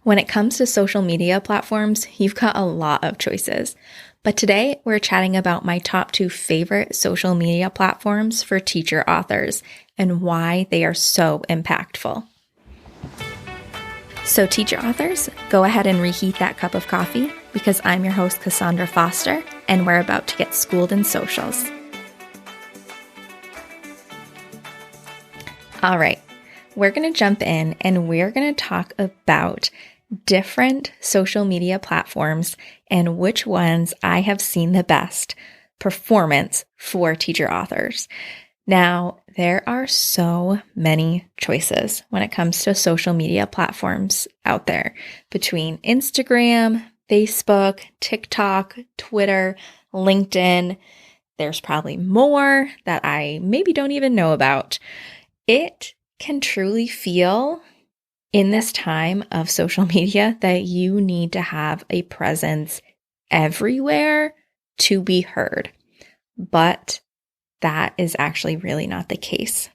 When it comes to social media platforms, you've got a lot of choices. But today we're chatting about my top 2 favorite social media platforms for teacher authors and why they are so impactful. So teacher authors, go ahead and reheat that cup of coffee because I'm your host, Cassandra Foster, and we're about to get schooled in socials. All right, we're going to jump in and we're going to talk about different social media platforms and which ones I have seen the best performance for teacher authors. Now, there are so many choices when it comes to social media platforms out there between Instagram, Facebook, TikTok, Twitter, LinkedIn. There's probably more that I maybe don't even know about. It can truly feel in this time of social media that you need to have a presence everywhere to be heard. But that is actually really not the case.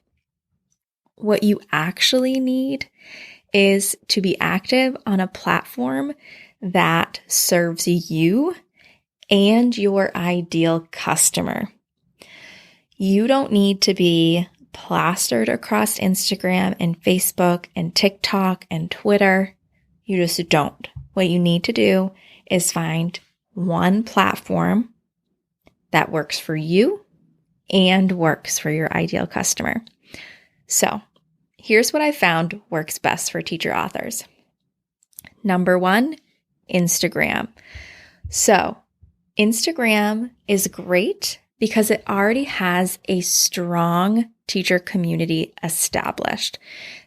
What you actually need is to be active on a platform that serves you and your ideal customer. You don't need to be plastered across Instagram and Facebook and TikTok and Twitter. You just don't. What you need to do is find one platform that works for you and works for your ideal customer. So here's what I found works best for teacher authors. Number 1, Instagram. So Instagram is great because it already has a strong teacher community established.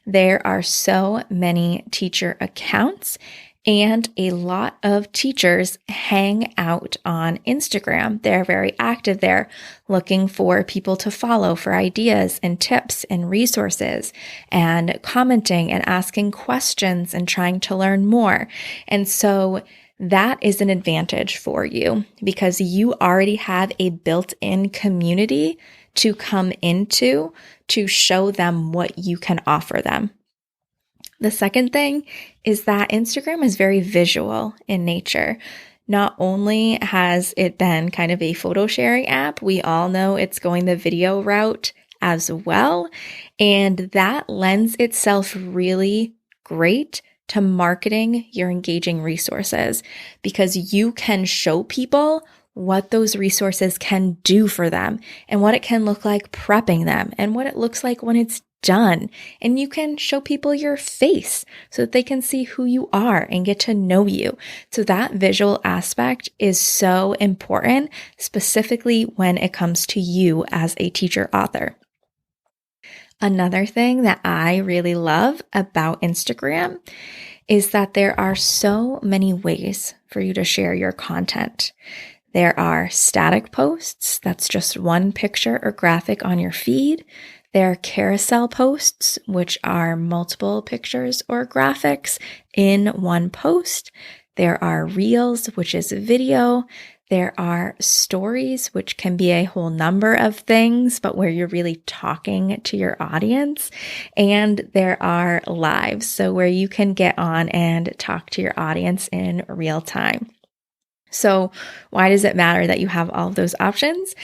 There are so many teacher accounts and a lot of teachers hang out on Instagram. They're very active there, looking for people to follow for ideas and tips and resources and commenting and asking questions and trying to learn more. And so that is an advantage for you because you already have a built-in community to come into to show them what you can offer them. The second thing is that Instagram is very visual in nature. Not only has it been kind of a photo sharing app, we all know it's going the video route as well. And that lends itself really great to marketing your engaging resources because you can show people what those resources can do for them and what it can look like prepping them and what it looks like when it's done. And you can show people your face so that they can see who you are and get to know you. So that visual aspect is so important, specifically when it comes to you as a teacher author. Another thing that I really love about Instagram is that there are so many ways for you to share your content. There are static posts, that's just one picture or graphic on your feed. There are carousel posts, which are multiple pictures or graphics in one post. There are reels, which is video. There are stories, which can be a whole number of things, but where you're really talking to your audience. And there are lives, so where you can get on and talk to your audience in real time. So why does it matter that you have all of those options?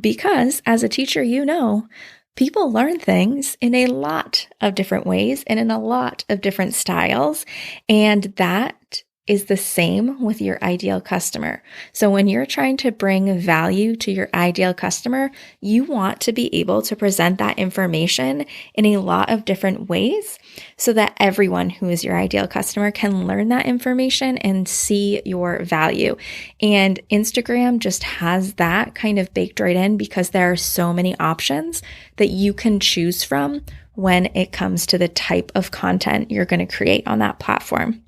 Because as a teacher, you know, people learn things in a lot of different ways and in a lot of different styles. And that is the same with your ideal customer. So when you're trying to bring value to your ideal customer, you want to be able to present that information in a lot of different ways so that everyone who is your ideal customer can learn that information and see your value. And Instagram just has that kind of baked right in because there are so many options that you can choose from when it comes to the type of content you're going to create on that platform.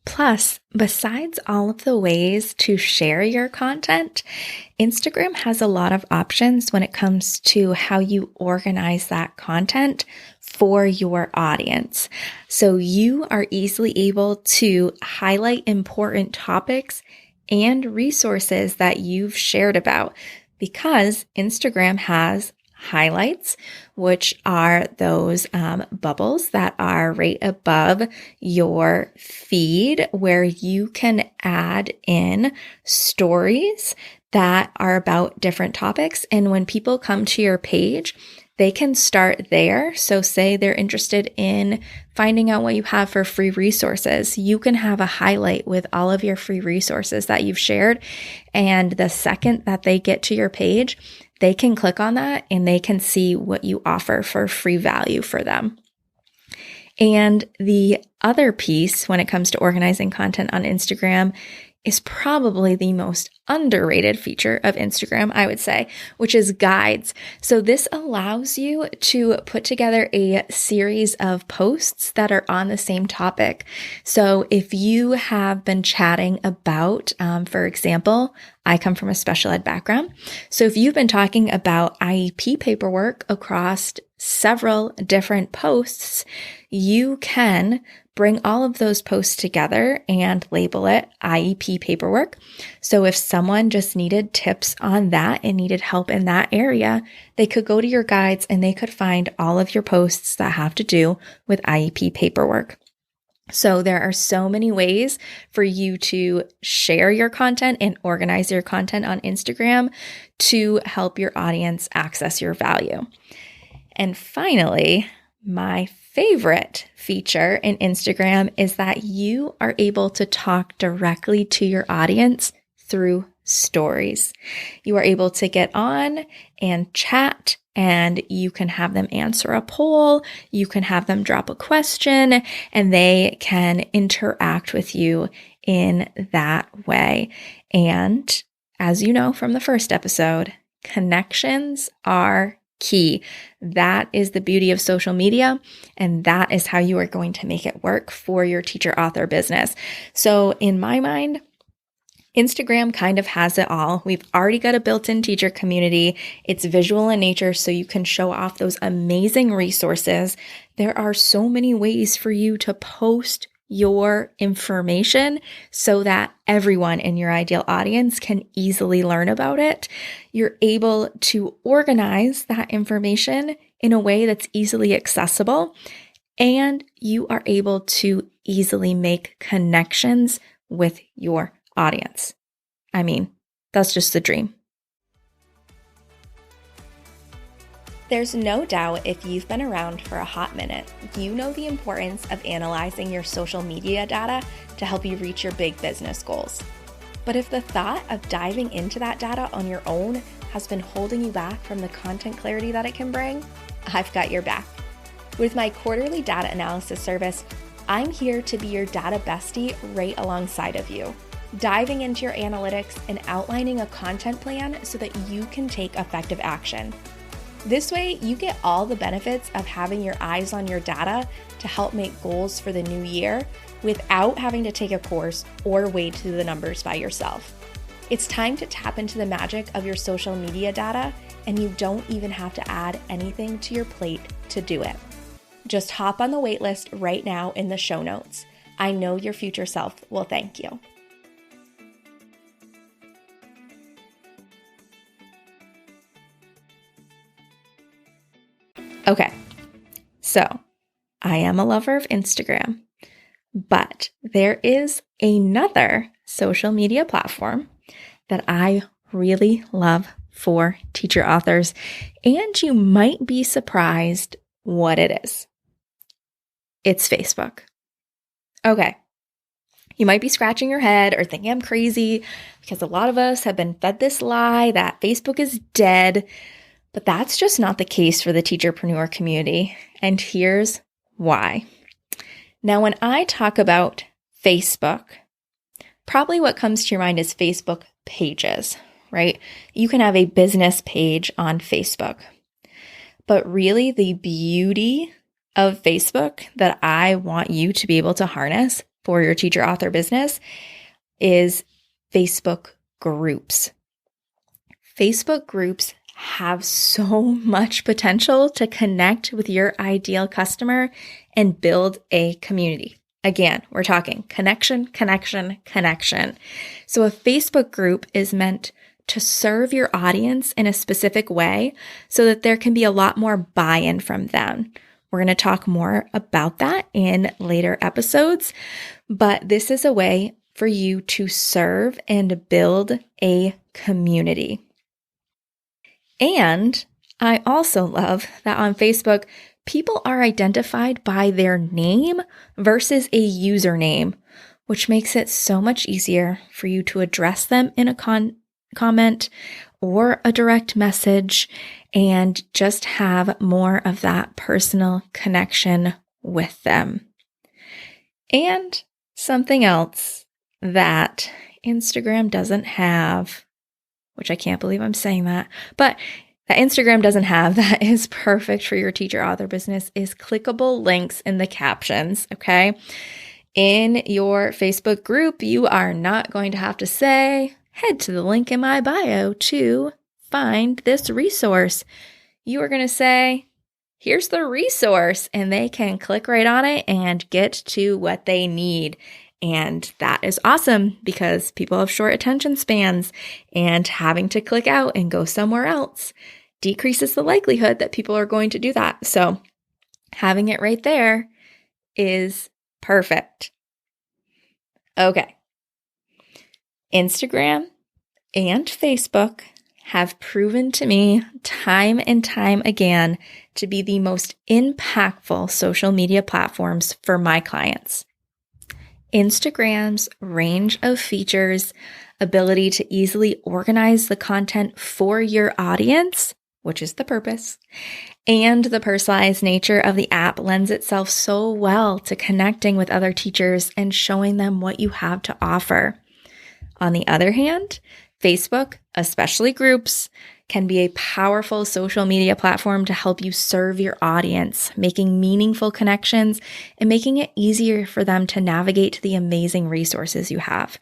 Plus, besides all of the ways to share your content, Instagram has a lot of options when it comes to how you organize that content for your audience. So you are easily able to highlight important topics and resources that you've shared about because Instagram has highlights, which are those bubbles that are right above your feed where you can add in stories that are about different topics. And when people come to your page, they can start there. So say they're interested in finding out what you have for free resources. You can have a highlight with all of your free resources that you've shared. And the second that they get to your page, they can click on that and they can see what you offer for free value for them. And the other piece when it comes to organizing content on Instagram is probably the most underrated feature of Instagram, I would say, which is guides. So this allows you to put together a series of posts that are on the same topic. So if you have been chatting about, for example, I come from a special ed background. So if you've been talking about IEP paperwork across several different posts, you can bring all of those posts together and label it IEP paperwork. So if someone just needed tips on that and needed help in that area, they could go to your guides and they could find all of your posts that have to do with IEP paperwork. So there are so many ways for you to share your content and organize your content on Instagram to help your audience access your value. And finally, my favorite feature in Instagram is that you are able to talk directly to your audience through stories. You are able to get on and chat, and you can have them answer a poll, you can have them drop a question, and they can interact with you in that way. And as you know from the first episode, connections are key. That is the beauty of social media, and that is how you are going to make it work for your teacher author business. So in my mind, Instagram kind of has it all. We've already got a built-in teacher community. It's visual in nature, so you can show off those amazing resources. There are so many ways for you to post your information so that everyone in your ideal audience can easily learn about it. You're able to organize that information in a way that's easily accessible, and you are able to easily make connections with your audience. I mean, that's just the dream. There's no doubt if you've been around for a hot minute, you know the importance of analyzing your social media data to help you reach your big business goals. But if the thought of diving into that data on your own has been holding you back from the content clarity that it can bring, I've got your back. With my quarterly data analysis service, I'm here to be your data bestie right alongside of you, diving into your analytics and outlining a content plan so that you can take effective action. This way, you get all the benefits of having your eyes on your data to help make goals for the new year without having to take a course or wade through the numbers by yourself. It's time to tap into the magic of your social media data, and you don't even have to add anything to your plate to do it. Just hop on the waitlist right now in the show notes. I know your future self will thank you. Okay, so I am a lover of Instagram, but there is another social media platform that I really love for teacher authors, and you might be surprised what it is. It's Facebook. Okay, you might be scratching your head or thinking I'm crazy because a lot of us have been fed this lie that Facebook is dead. But that's just not the case for the teacherpreneur community, and here's why. Now, when I talk about Facebook, probably what comes to your mind is Facebook pages, right? You can have a business page on Facebook. But really, the beauty of Facebook that I want you to be able to harness for your teacher author business is Facebook groups. Facebook groups have so much potential to connect with your ideal customer and build a community. Again, we're talking connection, connection, connection. So a Facebook group is meant to serve your audience in a specific way so that there can be a lot more buy-in from them. We're going to talk more about that in later episodes, but this is a way for you to serve and build a community. And I also love that on Facebook, people are identified by their name versus a username, which makes it so much easier for you to address them in a comment or a direct message and just have more of that personal connection with them. And something else that Instagram doesn't have, which I can't believe I'm saying that, but that Instagram doesn't have that is perfect for your teacher author business is clickable links in the captions, okay? In your Facebook group, you are not going to have to say, head to the link in my bio to find this resource. You are going to say, here's the resource, and they can click right on it and get to what they need. And that is awesome because people have short attention spans, and having to click out and go somewhere else decreases the likelihood that people are going to do that. So having it right there is perfect. Okay. Instagram and Facebook have proven to me time and time again to be the most impactful social media platforms for my clients. Instagram's range of features, ability to easily organize the content for your audience, which is the purpose, and the personalized nature of the app lends itself so well to connecting with other teachers and showing them what you have to offer. On the other hand, Facebook, especially groups, can be a powerful social media platform to help you serve your audience, making meaningful connections and making it easier for them to navigate the amazing resources you have.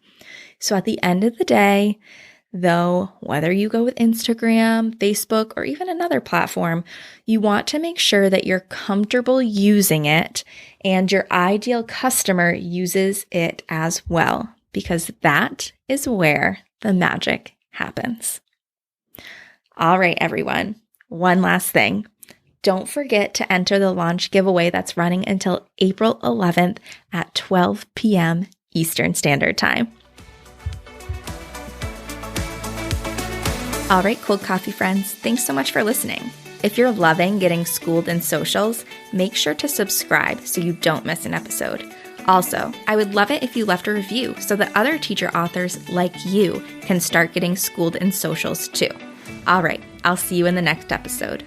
So at the end of the day, though, whether you go with Instagram, Facebook, or even another platform, you want to make sure that you're comfortable using it and your ideal customer uses it as well, because that is where the magic happens. All right, everyone. One last thing. Don't forget to enter the launch giveaway that's running until April 11th at 12 p.m. Eastern Standard Time. All right, Cold Coffee friends, thanks so much for listening. If you're loving getting schooled in socials, make sure to subscribe so you don't miss an episode. Also, I would love it if you left a review so that other teacher authors like you can start getting schooled in socials too. All right, I'll see you in the next episode.